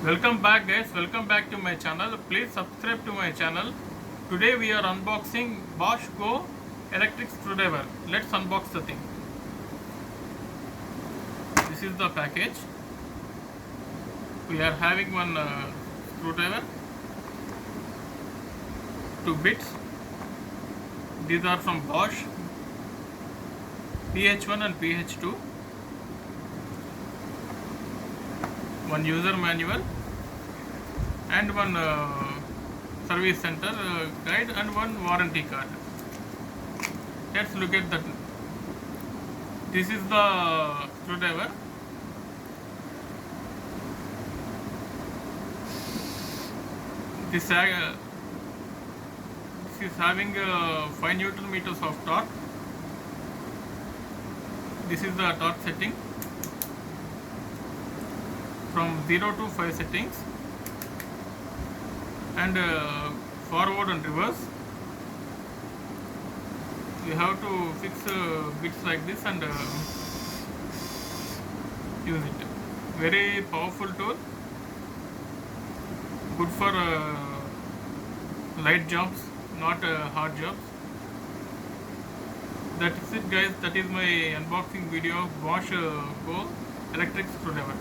Welcome back guys, welcome back to my channel. Please subscribe to my channel. Today we are unboxing Bosch Go electric screwdriver. Let's unbox the thing. This is the package. We are having one screwdriver, 2 bits. These are from Bosch, PH1 and PH2. One user manual and one service center guide and one warranty card. Let's look at that. This is the screwdriver. This is having 5 Newton meters of torque. This is the torque setting from 0 to 5 settings, and forward and reverse. You have to fix bits like this and use it. Very powerful tool, good for light jobs, not hard jobs. That is it guys, that is my unboxing video of Bosch Go electric screwdriver.